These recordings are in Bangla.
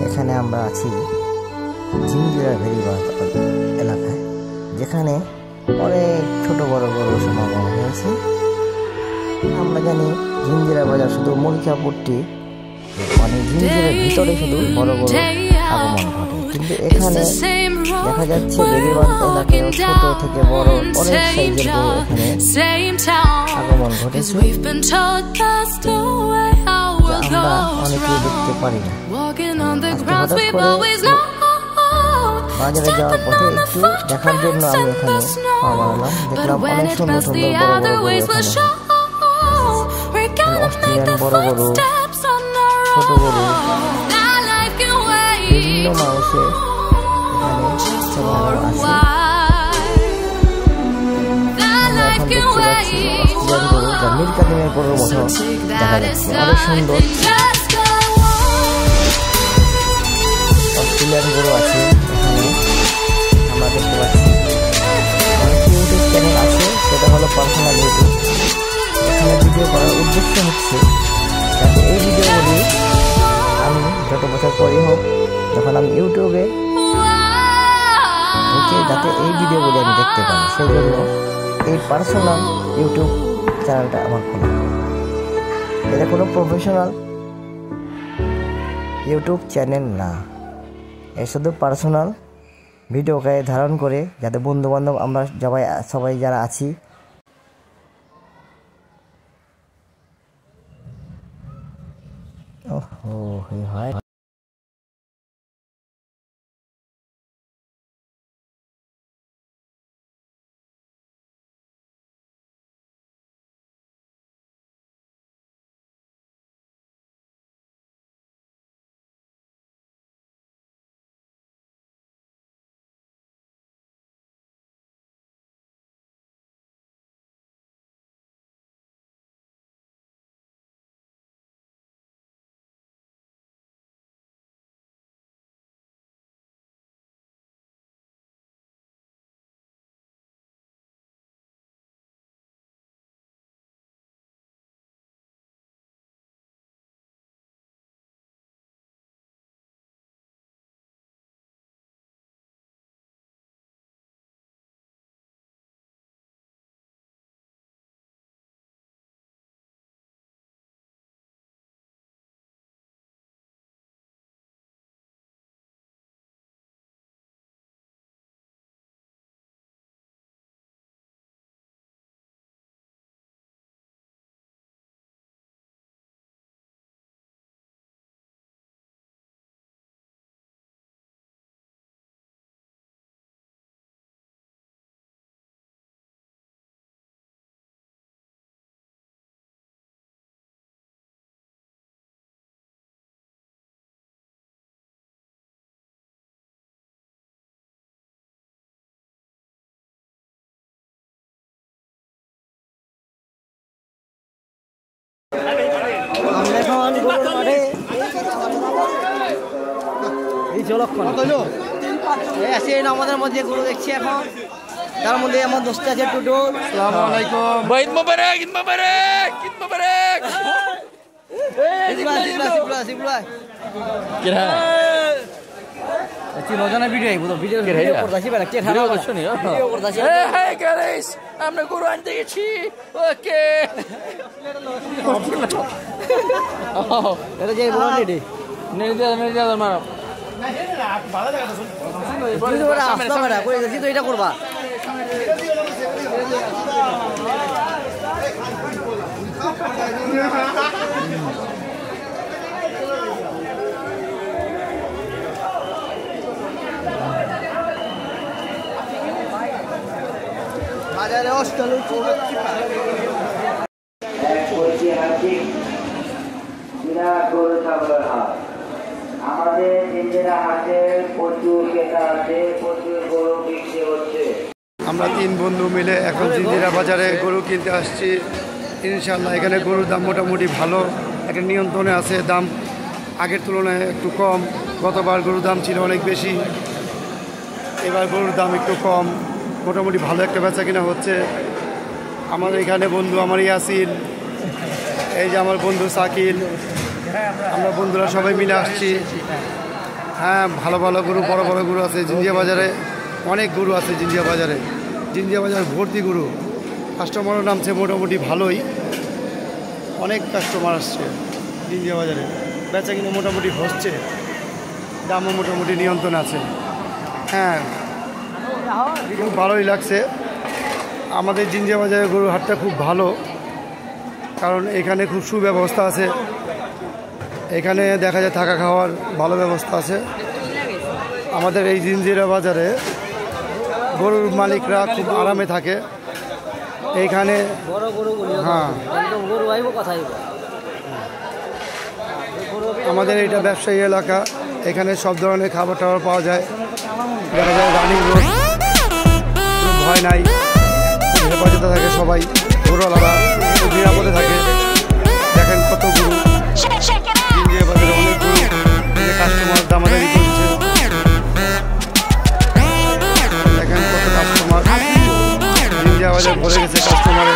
এখানে আমরা আছি জিঞ্জিরা ভেরিবাগ এলাকায়, যেখানে অনেক ছোট বড় গরু সমাগম হয়েছে। আমরা জানি জিঞ্জিরা বাজার শুধু মরিচাপুরটি, মানে জিঞ্জিরার ভিতরে শুধু বড় বড় আগমন ঘটে, কিন্তু এখানে দেখা যাচ্ছে ভেরিবাগ এলাকায় ছোট থেকে বড় অনেক সাইজের গরু এখানে আগমন ঘটেছে, যা আমরা অনেকেই দেখতে পারি না। হঠাৎ করে বাজারে যাওয়ার পথে একটু দেখার জন্য আমি এখানে বানালাম, দেখলাম অনেক সুন্দর সুন্দর বড় বড় গরু এখানে, অস্ট্রেলিয়ান বড় গরু, ছোট গরু, বিভিন্ন মানুষের এখানে সমাগম আছে। আমরা এখন দেখতে পাচ্ছি অস্ট্রেলিয়ান গরু, যা মিল্কানিমের গরুর মতো দেখা যাচ্ছে, অনেক সুন্দর। অস্ট্রেলিয়ান গরু আছে এখানে আমরা দেখতে পাচ্ছি। অনেক ইউটিউব চ্যানেল আছে, সেটা হলো পার্সোনাল ইউটিউব। এখানে ভিডিও করার উদ্দেশ্য হচ্ছে যাতে এই ভিডিওগুলি আমি যত বছর পরই হোক, যখন আমি ইউটিউবে ঢুকে যাতে এই ভিডিওগুলি আমি দেখতে পাই, সেই জন্য এই পার্সোনাল ইউটিউব চ্যানেলটা আমার খোলা। এটা কোনো প্রফেশনাল ইউটিউব চ্যানেল না, এর শুধু পার্সোনাল ভিডিওকে ধারণ করে যাতে বন্ধু বান্ধব আমরা সবাই যারা আছি হয়। আমাদের মধ্যে গরু দেখছি এখন, তার মধ্যে আমার দোস্ত আছে টুটু। আসসালামু আলাইকুম। ঈদ মোবারক, ঈদ মোবারক, ঈদ মোবারক। আমরা গরু আনতে গেছি। ওকে এটা করবা বাজারে আমাদের জিঞ্জিরা হাটে প্রচুর ক্রেতা আছে, প্রচুর গরু বিক্রি হচ্ছে। আমরা 3 বন্ধু মিলে এখন জিঞ্জিরা বাজারে গরু কিনতে আসছি। ইনশাআল্লাহ এখানে গরুর দাম মোটামুটি ভালো, একটা নিয়ন্ত্রণে আছে, দাম আগের তুলনায় একটু কম। গতবার গরুর দাম ছিল অনেক বেশি, এবার গরুর দাম একটু কম, মোটামুটি ভালো একটা বেচা কিনা হচ্ছে। আমাদের এখানে বন্ধু আমার ইয়াসিন, এই যে আমার বন্ধু সাকিল, আমরা বন্ধুরা সবাই মিলে আসছি। হ্যাঁ, ভালো ভালো গরু, বড় বড় গরু আছে জিঞ্জিয়া বাজারে, অনেক গরু আছে জিঞ্জিয়া বাজারে। জিঞ্জিয়া বাজার ভর্তি গরু, কাস্টমারও নামছে মোটামুটি ভালোই, অনেক কাস্টমার আসছে জিঞ্জিয়া বাজারে। বেচা কিনে মোটামুটি হচ্ছে, দামও মোটামুটি নিয়ন্ত্রণে আছে। হ্যাঁ, খুব ভালোই লাগছে। আমাদের জিঞ্জিয়া বাজারের গরুর হাটটা খুব ভালো, কারণ এখানে খুব সুব্যবস্থা আছে। এখানে দেখা যায় থাকা খাওয়ার ভালো ব্যবস্থা আছে। আমাদের এই জিঞ্জিরা বাজারে গরুর মালিকরা খুব আরামে থাকে। এইখানে হ্যাঁ, আমাদের এইটা ব্যবসায়ী এলাকা, এখানে সব ধরনের খাবার টাবার পাওয়া যায়। দেখা যায় রানিং রোড, কোনো ভয় নাই, হেফাজতে থাকে সবাই, গরুওয়ালারা খুব নিরাপদে থাকে। দেখেন কত গরু জিঞ্জিয়া বাজারে, অনেক গরু, কাস্টমার দামাদারি করছে। দেখেন কত কাস্টমার, জিঞ্জিয়া বাজার ভরে গেছে কাস্টমারে।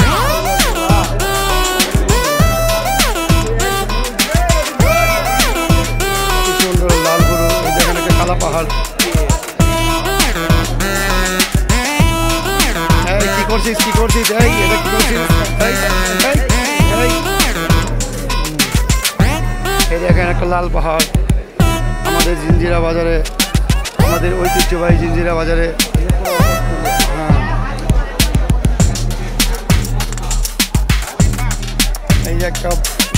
সুন্দর লাল গরু, দেখেন একটা কালা পাহাড়। কি করছিস, কি করছিস, এই এটা কি করছিস, এই দেখেন একটা লাল পাহাড় আমাদের জিঞ্জিরা বাজারে, আমাদের ঐতিহ্যবাহী জিঞ্জিরা বাজারে। হ্যাঁ, এই যে একটা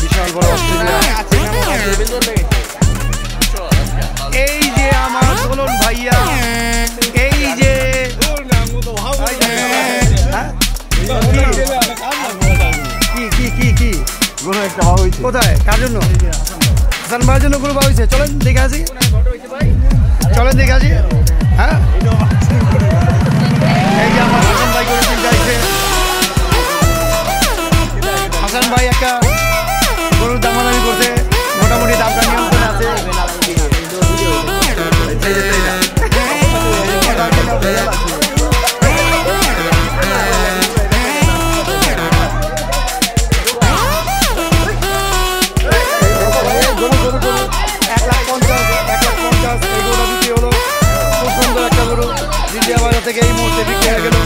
বিশাল বড় অস্ট্রেলিয়া। এই যে আমার বলুন ভাইয়া, এই যে কোথায়, কার জন্য? হাসান ভাইয়ের জন্য গরু পাওয়া হয়েছে। চলেন দেখে আসি, চলেন দেখে আসি। হ্যাঁ, এই যে আমার হাসান ভাই গরু কিনতে আসছে। হাসান ভাই একটা গরুর দামাদামি করছে, মোটামুটি দামটা নিয়ন্ত্রণে আছে। থেকে এই মুহূর্তে বিক্রি হয়ে গেল।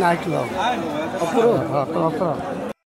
Night club